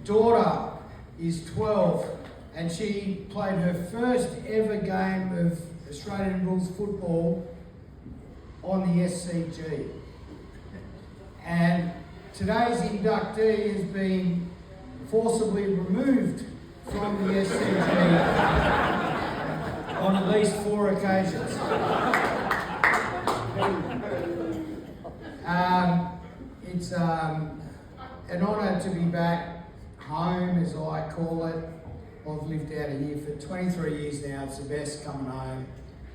daughter is 12 and she played her first ever game of Australian rules football on the SCG. And today's inductee has been forcibly removed from the SCG on at least 4 occasions. It's an honour to be back home, as I call it. I've lived out of here for 23 years now. It's the best coming home.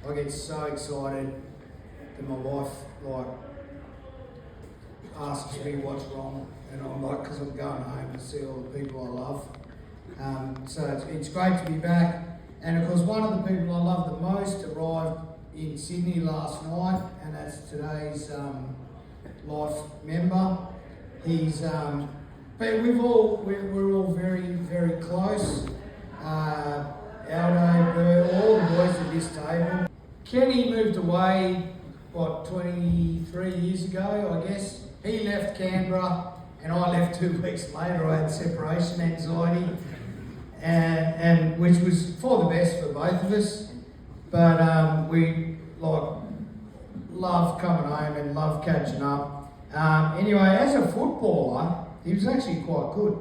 I get so excited that my wife asks me what's wrong, and I'm like, because I'm going home to see all the people I love. So it's great to be back. And of course, one of the people I love the most arrived in Sydney last night, and that's today's life member. He's, but we're all very, very close. Aldo, Burr, all the boys at this table. Kenny moved away, 23 years ago, I guess. He left Canberra, and I left 2 weeks later. I had separation anxiety, and which was for the best for both of us. But we love coming home and love catching up. Anyway, as a footballer, he was actually quite good,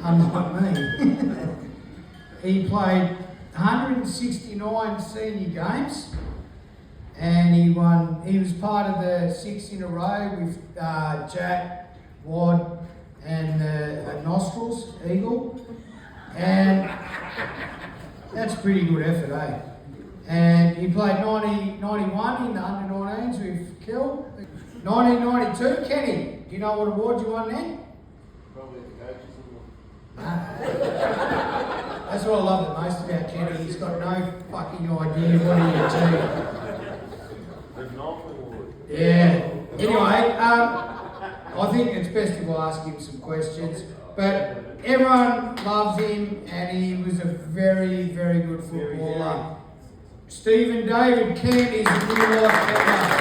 unlike me. He played 169 senior games, and he was part of the 6 in a row with Jack, Wad, and Nostrils, Eagle. And that's a pretty good effort, eh? And he played 91 in the under-19s with Kill. 1992, Kenny, do you know what award you won then? Probably the coaches That's what I love the most about Kenny. He's got no fucking idea what he achieved. Yeah. Anyway, I think it's best if I ask him some questions. But everyone loves him, and he was a very, very good footballer. Stephen David Kent is a new life member.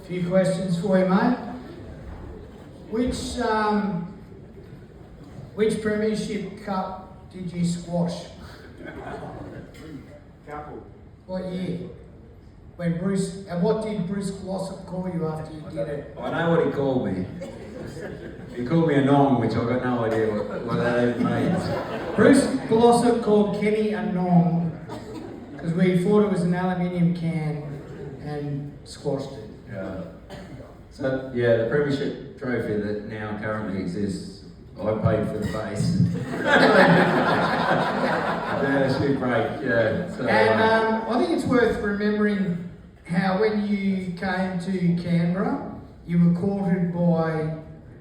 Few questions for you, mate. Which premiership cup did you squash? Couple. What year? When Bruce, and what did Bruce Glossop call you after you did it? I know what he called me. He called me a nong, which I've got no idea what that even means. Bruce Glossop called Kenny a nong because we thought it was an aluminium can and squashed it. Yeah. So, yeah, the premiership trophy that now currently exists, I paid for the base. Yeah, shoot break, yeah. So, and I think it's worth remembering how when you came to Canberra, you were courted by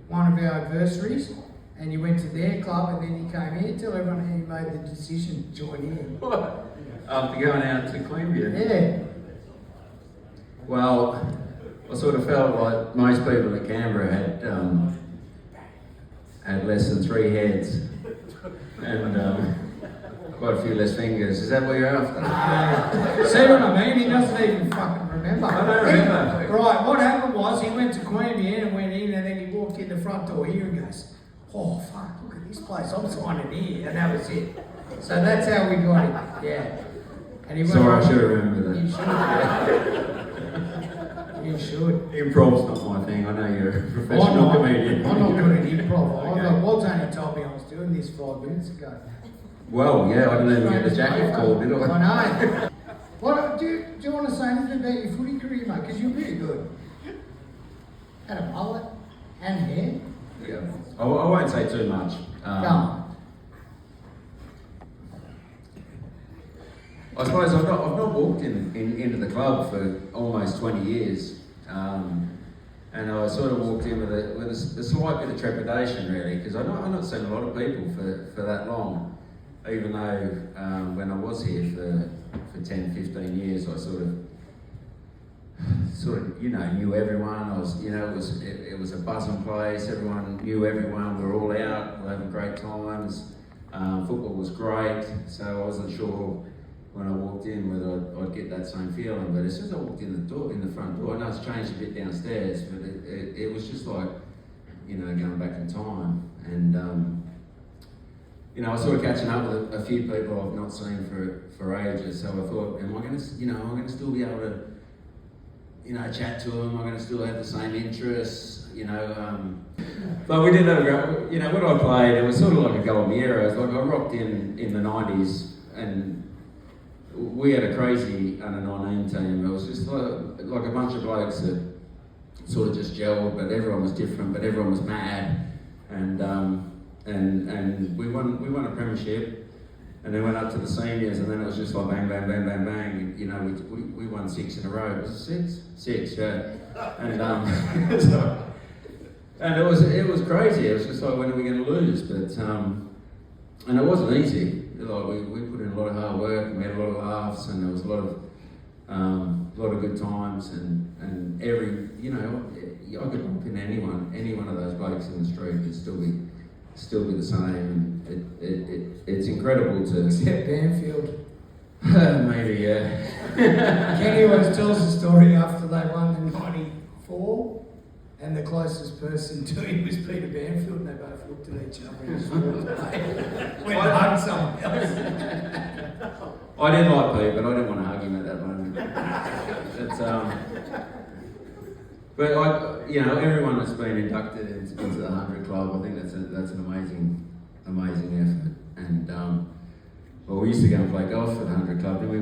one of our adversaries, and you went to their club, and then you came here. Tell everyone how you made the decision to join here. what? After going out to Queanbeyan? Yeah. Well, I sort of felt like most people in Canberra had less than 3 heads and quite a few less fingers. Is that what you're after? See what I mean? He doesn't even fucking remember. I don't remember. Right, what happened was he went to Queanbeyan and went in, and then he walked in the front door here and goes, oh fuck, look at this place, I'm signing here, and that was it. So that's how we got him, yeah. And he Sorry, I should have remembered that. You should. You should. Improv's not my thing. I know you're a professional comedian. I'm not good at improv. Okay. What's only told me I was doing this 5 minutes ago. Well, yeah, I didn't even get the jacket called, did I? I know. What, do you want to say anything about your footy career, mate? Because you're pretty good. Had a mullet and hair. Yeah. I won't say too much. No. I suppose I've not walked into the club for almost 20 years, and I sort of walked in with a slight bit of trepidation, really, because I've not seen a lot of people for that long. Even though when I was here for 10, 15 years, I sort of knew everyone. It was a buzzing place. Everyone knew everyone. We were all out, we were having great times. Football was great, so I wasn't sure when I walked in, whether I'd get that same feeling. But as soon as I walked in the front door, I know it's changed a bit downstairs, but it was just like, you know, going back in time. And you know, I was sort of catching up with a few people I've not seen for ages. So I thought, am I going to still be able to, you know, chat to them? Am I going to still have the same interests? You know, but we did have a go. You know, when I played, it was sort of like a golden era. It was like I rocked in the 90s, and we had a crazy under-19 team. It was just like a bunch of blokes that sort of just gelled, but everyone was different, but everyone was mad. And we won a premiership, and then went up to the seniors, and then it was just like bang, bang, bang, bang, bang. And, you know, we won 6 in a row. Was it 6? 6, yeah. And so, and it was crazy. It was just like, when are we going to lose? But and it wasn't easy. Like we put in a lot of hard work, and we had a lot of laughs, and there was a lot of good times, and every, you know, I could bump in any one of those blokes in the street and still be the same. And it's incredible to. Except Banfield. Maybe, yeah. Kenny always tells the story after they won in '94, and the closest person to him was Peter Banfield, and they both looked at each other and just walked away. Went and hugged someone else. I did like Pete, but I didn't want to hug him at that moment. But you know, everyone that's been inducted into the 100 Club, I think that's an amazing effort. And well, we used to go and play golf at the 100 Club, didn't we?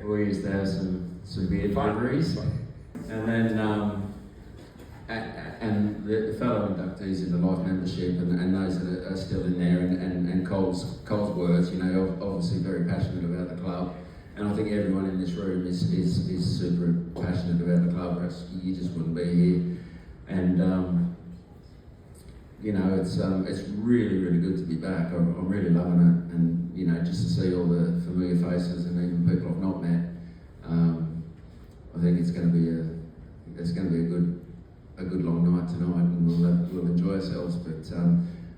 We used to have some beer deliveries, and then and the fellow inductees in the life membership, and those that are still in there, and Cole's words, you know, obviously very passionate about the club. And I think everyone in this room is super passionate about the club, or else you just wouldn't be here. And you know, it's really, really good to be back. I'm really loving it, and you know, just to see all the familiar faces and even people I've not met. I think it's going to be a good long night tonight, and we'll enjoy ourselves. But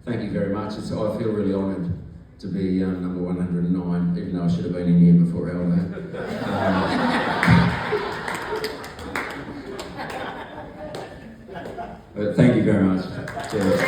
thank you very much. I feel really honoured to be number 109, even though I should have been in here before Aldo. But thank you very much. Cheers.